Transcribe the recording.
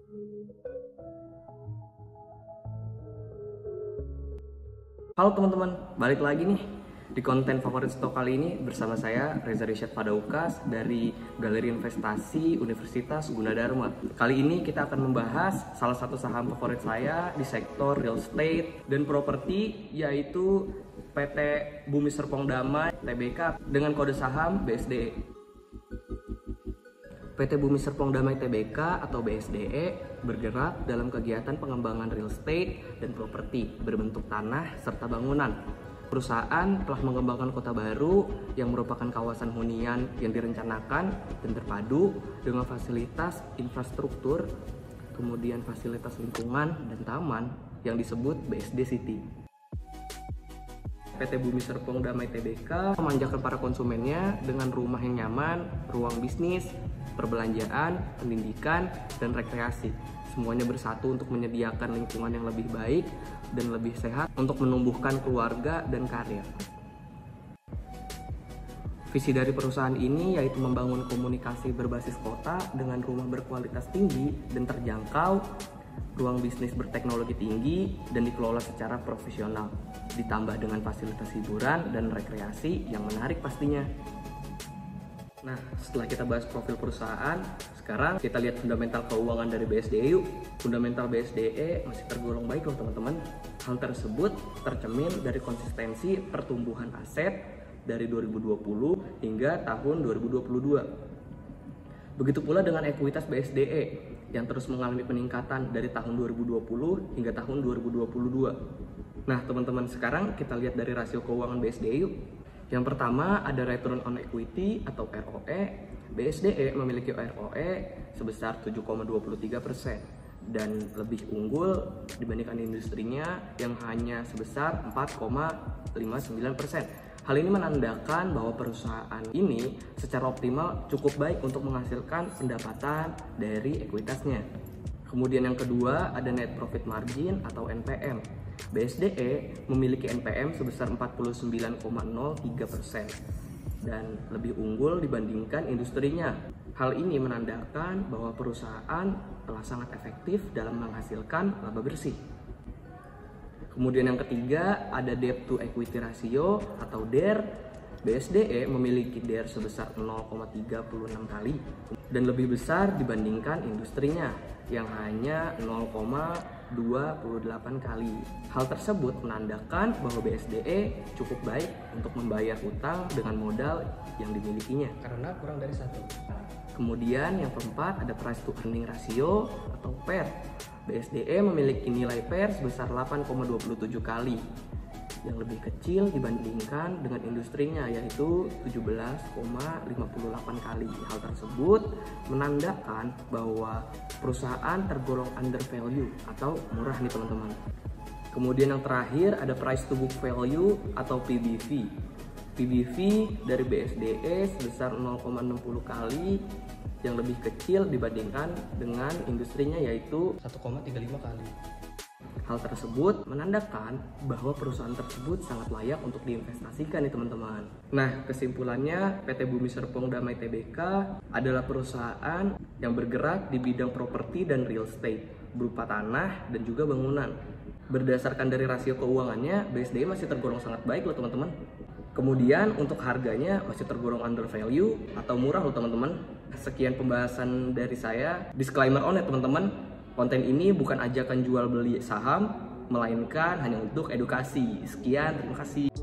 Halo teman-teman, balik lagi nih di konten favorit stok kali ini bersama saya Reza Risyad Padaukas dari Galeri Investasi Universitas Gunadarma. Kali ini kita akan membahas salah satu saham favorit saya di sektor real estate dan properti, yaitu PT Bumi Serpong Damai Tbk dengan kode saham BSDE. PT Bumi Serpong Damai Tbk atau BSDE bergerak dalam kegiatan pengembangan real estate dan properti berbentuk tanah serta bangunan. Perusahaan telah mengembangkan kota baru yang merupakan kawasan hunian yang direncanakan dan terpadu dengan fasilitas infrastruktur, kemudian fasilitas lingkungan dan taman yang disebut BSD City. PT Bumi Serpong Damai Tbk memanjakan para konsumennya dengan rumah yang nyaman, ruang bisnis, perbelanjaan, pendidikan, dan rekreasi. Semuanya bersatu untuk menyediakan lingkungan yang lebih baik dan lebih sehat untuk menumbuhkan keluarga dan karir. Visi dari perusahaan ini yaitu membangun komunikasi berbasis kota dengan rumah berkualitas tinggi dan terjangkau, ruang bisnis berteknologi tinggi dan dikelola secara profesional, ditambah dengan fasilitas hiburan dan rekreasi yang menarik pastinya. Nah, setelah kita bahas profil perusahaan, sekarang kita lihat fundamental keuangan dari BSDE yuk. Fundamental BSDE masih tergolong baik loh teman-teman. Hal tersebut tercermin dari konsistensi pertumbuhan aset dari 2020 hingga tahun 2022. Begitu pula dengan ekuitas BSDE yang terus mengalami peningkatan dari tahun 2020 hingga tahun 2022. Nah teman-teman, sekarang kita lihat dari rasio keuangan BSDE yuk. Yang pertama ada return on equity atau ROE. BSDE memiliki ROE sebesar 7,23% dan lebih unggul dibandingkan industrinya yang hanya sebesar 4,59%. Hal ini menandakan bahwa perusahaan ini secara optimal cukup baik untuk menghasilkan pendapatan dari ekuitasnya. Kemudian yang kedua ada net profit margin atau NPM. BSDE memiliki NPM sebesar 49,03% dan lebih unggul dibandingkan industrinya. Hal ini menandakan bahwa perusahaan telah sangat efektif dalam menghasilkan laba bersih. Kemudian yang ketiga ada debt to equity ratio atau DER. BSDE memiliki DER sebesar 0,36 kali dan lebih besar dibandingkan industrinya yang hanya 0,28 kali. Hal tersebut menandakan bahwa BSDE cukup baik untuk membayar utang dengan modal yang dimilikinya karena kurang dari satu. Kemudian yang keempat ada price to earning ratio atau PER. BSDE memiliki nilai PER sebesar 8,27 kali yang lebih kecil dibandingkan dengan industrinya yaitu 17,58 kali. Hal tersebut menandakan bahwa perusahaan tergolong under value atau murah nih teman-teman. Kemudian yang terakhir ada price to book value atau PBV. PBV dari BSDE sebesar 0,60 kali yang lebih kecil dibandingkan dengan industrinya yaitu 1,35 kali. Hal tersebut menandakan bahwa perusahaan tersebut sangat layak untuk diinvestasikan nih teman-teman. Nah, kesimpulannya PT Bumi Serpong Damai Tbk adalah perusahaan yang bergerak di bidang properti dan real estate berupa tanah dan juga bangunan. Berdasarkan dari rasio keuangannya, BSDE masih tergolong sangat baik loh teman-teman. Kemudian untuk harganya masih tergolong under value atau murah loh teman-teman. Sekian pembahasan dari saya. Disclaimer on ya teman-teman. Konten ini bukan ajakan jual beli saham, melainkan hanya untuk edukasi. Sekian, terima kasih.